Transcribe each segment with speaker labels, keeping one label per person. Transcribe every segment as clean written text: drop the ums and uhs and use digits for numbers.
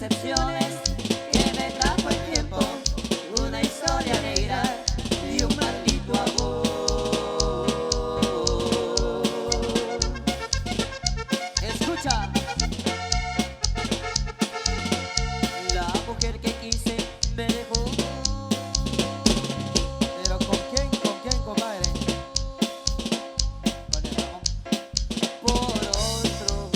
Speaker 1: decepciones que me trajo el tiempo, una historia negra y un maldito amor. Escucha, la mujer que quise me dejó.
Speaker 2: Pero ¿con quién, compadre? Con el Ramón.
Speaker 1: Por otro.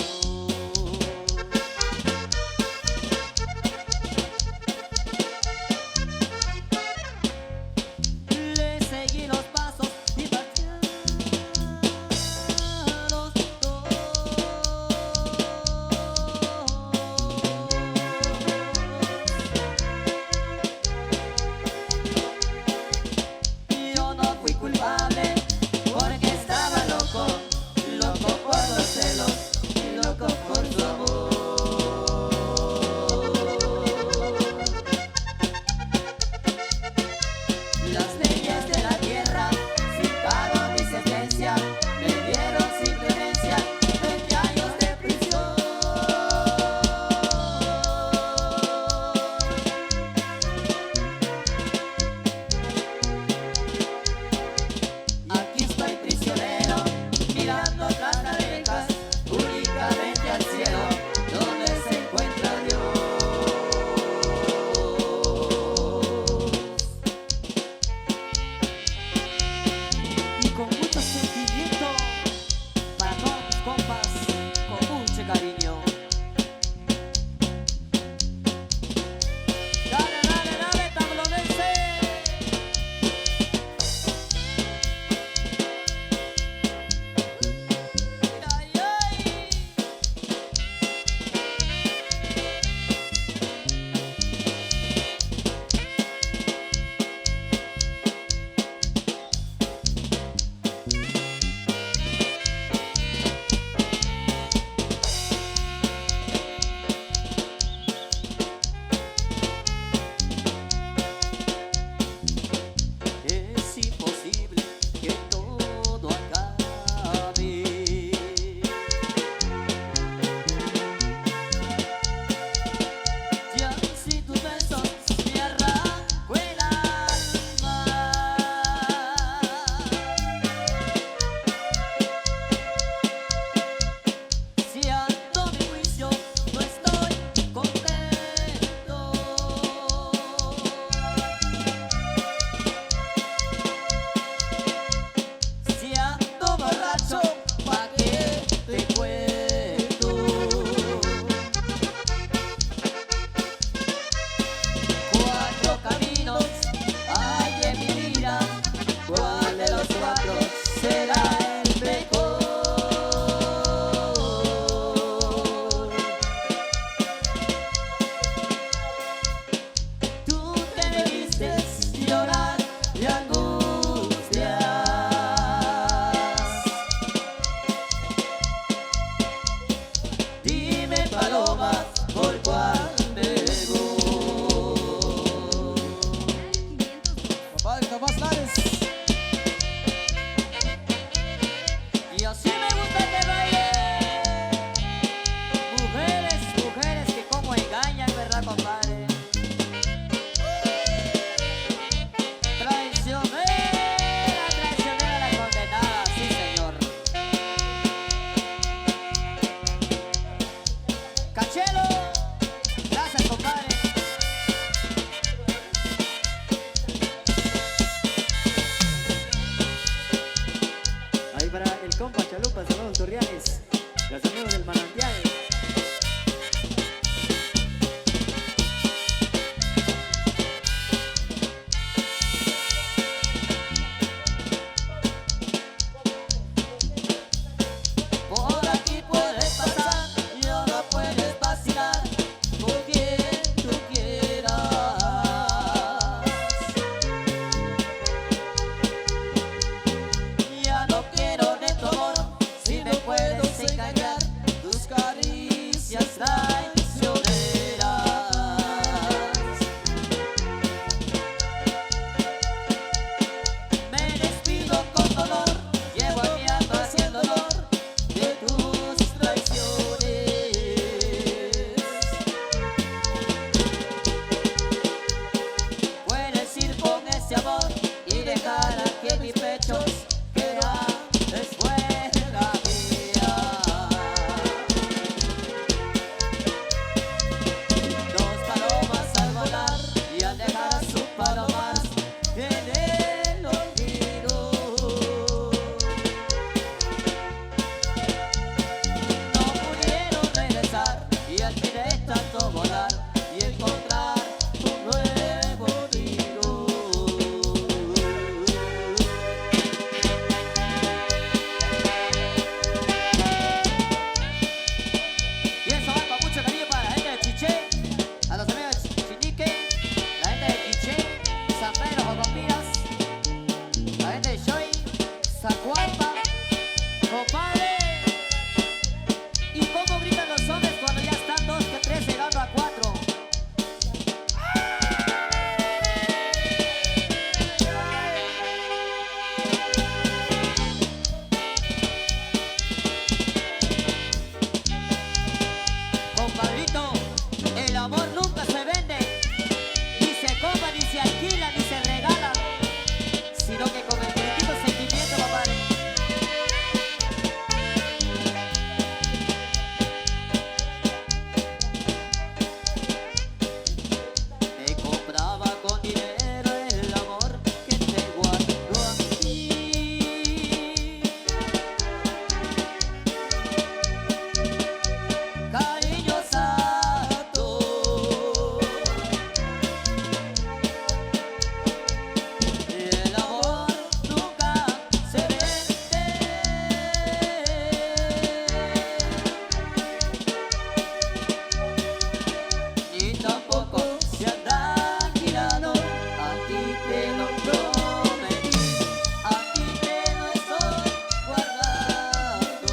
Speaker 1: amor nunca se vende, ni se compra, ni se alquila, ni se regala, sino que con el puritito sentimiento, papá. Me compraba con dinero el amor que te guardo aquí. Cariño santo, el amor nunca se vende, ni tampoco se anda girando. A ti te lo prometí, a ti te lo estoy guardando.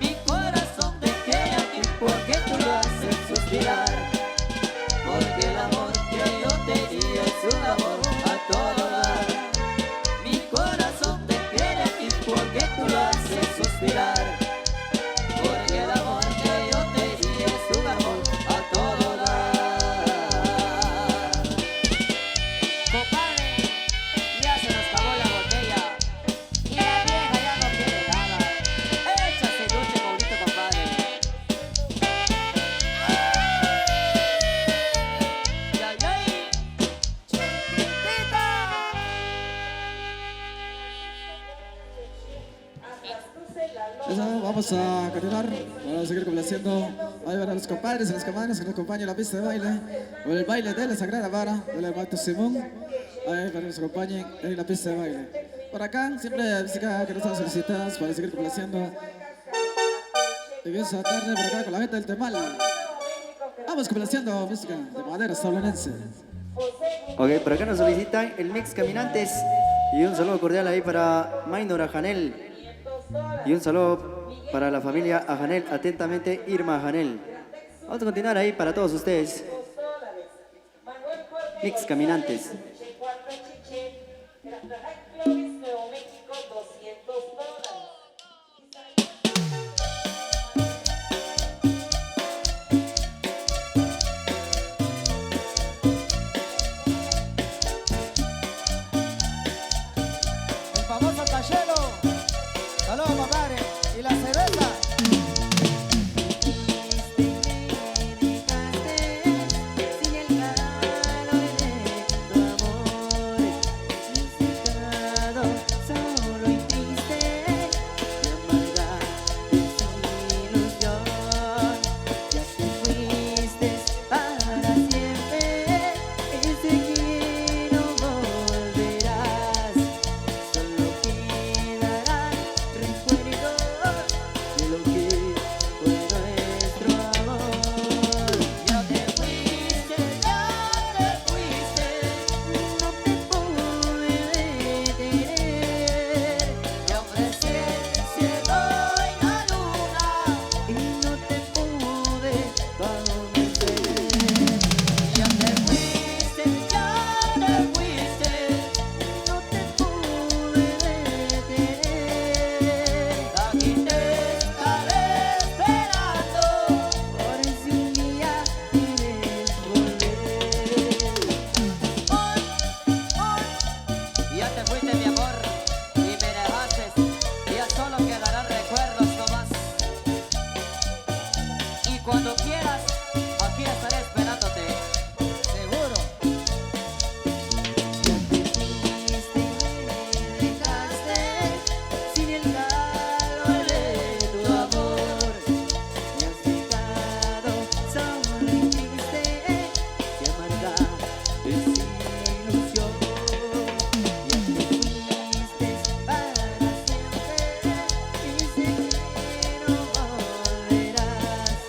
Speaker 1: Mi corazón te quiere a ti porque tú lo haces suspirar, porque el amor que yo te di es un amor a todo dar. Mi corazón te quiere a ti porque tú lo haces suspirar, porque el amor que yo te di es un amor a todo dar. Compadre, ya se nos acabó la botella y la vieja ya no quiere nada. Échase dulce bonito, compadre. Ya, ya, chiquitita.
Speaker 2: Eso, vamos a continuar, vamos a seguir complaciendo. Ahí van a los compadres y las comadres que nos acompañan en la pista de baile, con el baile de la Sagrada Vara del hermano Simón. Ahí para que nos acompañen en la pista de baile. Por acá, siempre música que nos están solicitadas para seguir complaciendo. Y esa tarde por acá con la gente del Temal. Vamos complaciendo música de madera estadounidense.
Speaker 3: Ok, por acá nos solicitan el mix Caminantes. Y un saludo cordial ahí para Maynor Ajanel. Y un saludo para la familia Ajanel. Atentamente, Irma Ajanel. Vamos a continuar ahí para todos ustedes. Mix Caminantes.
Speaker 2: El famoso Cachelo. Saludos, compadre. Y la cerveza.
Speaker 1: Sin el calor de tu amor, necesitado, solo y triste, de amarga desilusión. Ya te fuiste para siempre, y sé que no volverás. Solo quedarán recuerdos de lo que fue nuestro amor. Ya te fuiste, no te pude detener. Te ofrecí el cielo y la luna y no te pude convencer. Ya te fuiste, no te pude detener. Aquí te estaré esperando por si un día quieres volver. Ya te fuiste, mi amor, y me dejaste, ya solo quedarán recuerdos nomás. Y cuando quieras, aquí estaré esperándote. Seguro. Ya te fuiste, me dejaste sin el calor de tu amor. Me has dejado solo y triste, que amarga desilusión. Ya te fuiste para siempre y sé que no volverás.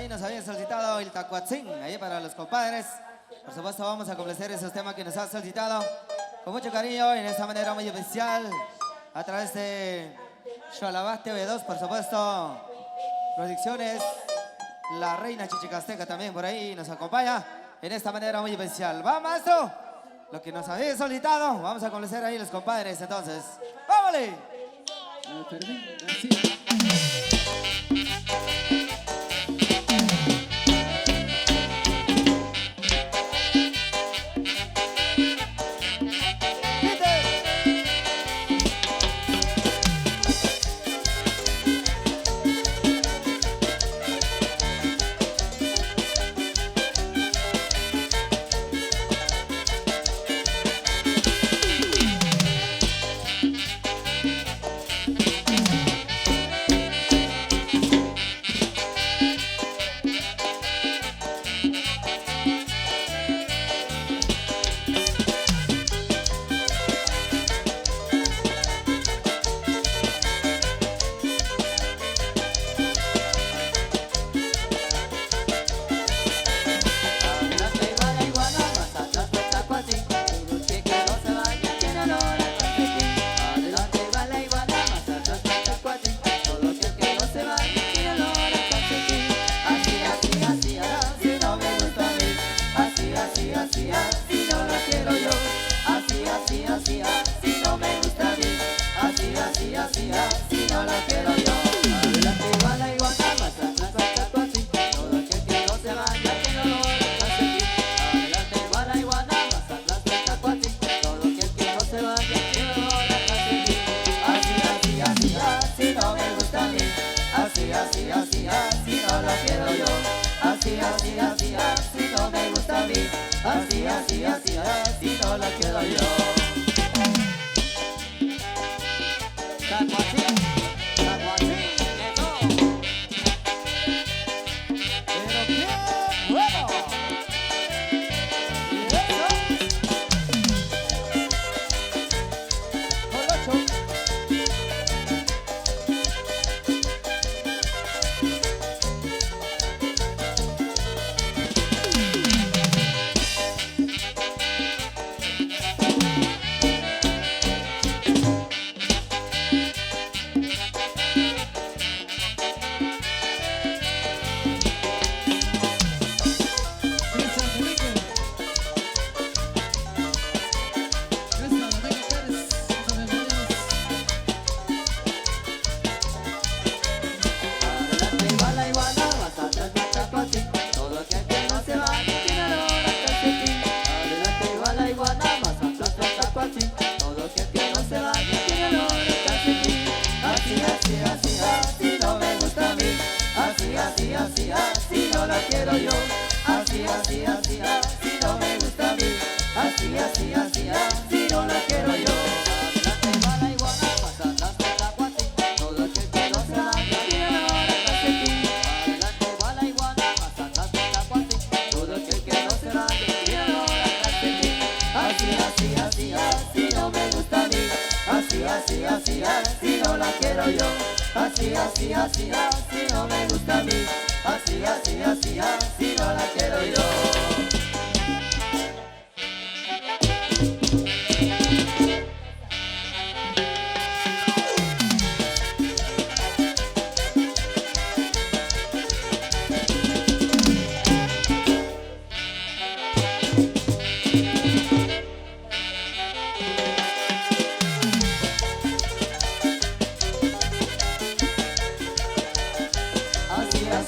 Speaker 4: ahí nos habían solicitado el tacuatzín, ahí para los compadres. Por supuesto vamos a complacer esos temas que nos han solicitado con mucho cariño y en esta manera muy especial a través de Xolabás TV2, por supuesto, Producciones, la reina Chichicasteca también por ahí nos acompaña en esta manera muy especial. ¡Va, maestro! Lo que nos habían solicitado, vamos a complacer ahí los compadres, entonces. ¡Vámonos!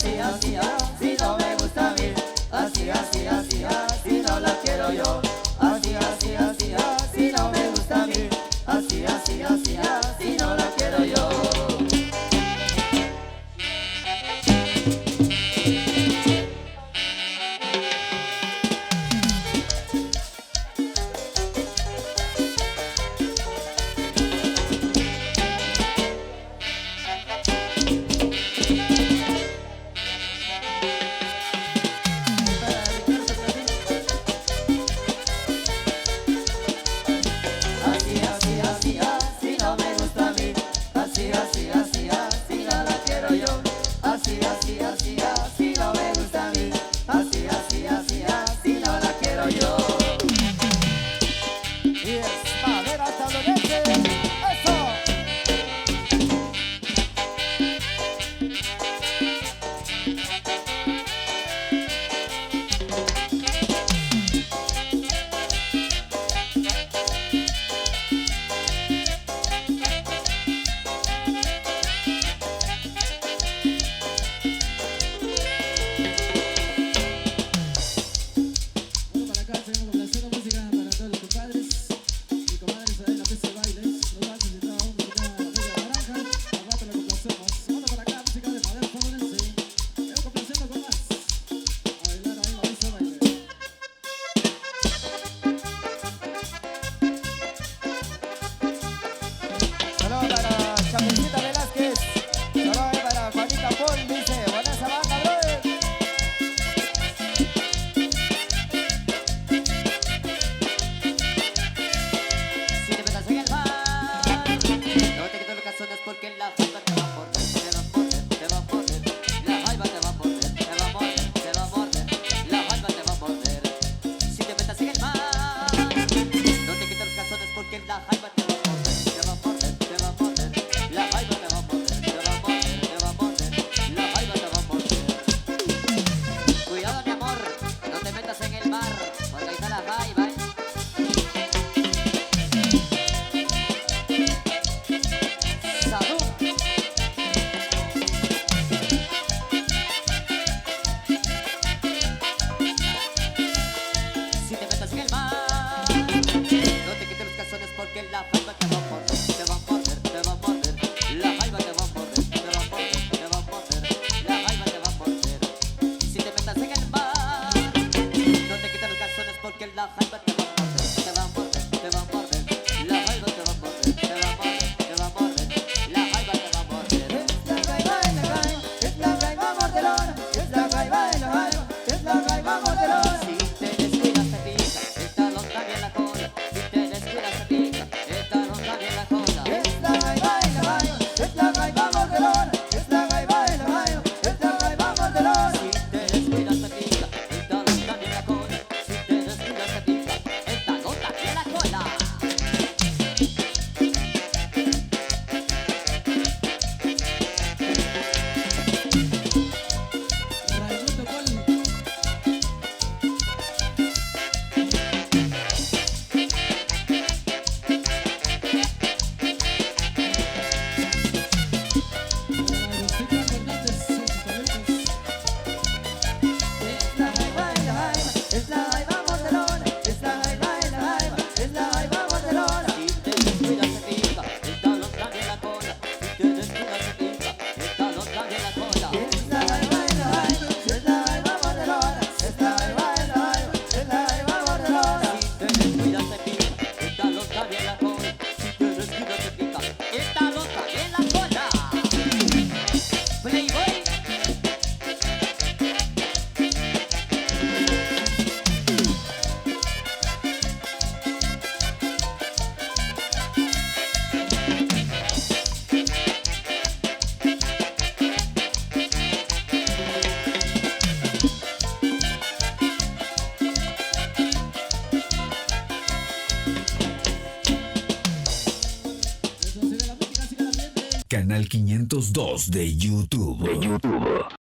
Speaker 1: Así, así, así, no me gusta a mí. Así, así,
Speaker 4: Y es madera estadounidense. ¡Eso!
Speaker 2: Bueno, para acá seguimos complaciendo música para todos los compadres y comadres ahí en la pista de baile. Nos va a solicitar una música de la naranja. Al rato la complacemos. Bueno, para acá música de madera estadounidense. Seguimos complaciendo con más. A bailar ahí en la pista de baile.
Speaker 4: Saludos para Chapencita Velázquez. Saludos para Juanita Paul. Dice, buena esa banda, brother.
Speaker 1: Si te metas en el mar, no te quito los calzones porque la jaiba te va a morder, te va a morder, te va a morder. La jaiba te va a morder, te va a morder, te va a morder. La jaiba te va a morder. Si te metas en el mar, no te quito los calzones porque la jaiba te va a morder, te va a morder, te va a morder. La jaiba te va a morder, te va a morder, te va a morder. La jaiba te va a morder. Cuidado, mi amor, no te metas en el mar, porque ahí está la jaiba, ¿eh? Salud. Si te metas en el mar, no te quites los calzones porque la jaiba te va a morder, te va a morder, te va a morder. La jaiba te va a morder, te va a morder, te va a morder. La jaiba te va a morder. Si te metas en el mar, no te quites los calzones porque la jaiba te va a morder, te va a morder, te va a morder. La jaiba te va a morder, te va a morder, te va a morder. La jaiba te va a morder.
Speaker 4: Es la jaiba mordelona. Es la jaiba de la jaiba. Es la jaiba mordelona.
Speaker 1: Si te descuidas te pica, el talón también la cola. Si te descuidas te pica, el talón también la cola.
Speaker 4: Es la jaiba de la jaiba. Es la jaiba mordelona. Es la jaiba de la jaiba. Es la jaiba mordelona.
Speaker 1: Si te descuidas te pica, el talón también la cola. Si te descuidas te pica, el talón también la cola.
Speaker 2: Raimundo Paul. Agustín Fernández, sus saludos.
Speaker 4: Es la jaiba de la jaiba. Es la jaiba mordelona. Es la jaiba de la jaiba. Es la jaiba mordelona.
Speaker 1: Si te descuidas te pica, el talón también la cola. Si te descuidas te pica, el talón también la cola.
Speaker 4: Es la jaiba de la jaiba. Es la jaiba mordelona. Es la jaiba de la jaiba. Es la jaiba mordelona.
Speaker 1: Si te descuidas te pica, el talón también la cola. Si te descuidas te pica, el talón también la cola. Playboy.
Speaker 2: Sigue la música, sigue el ambiente.
Speaker 5: Canal 502 de YouTube.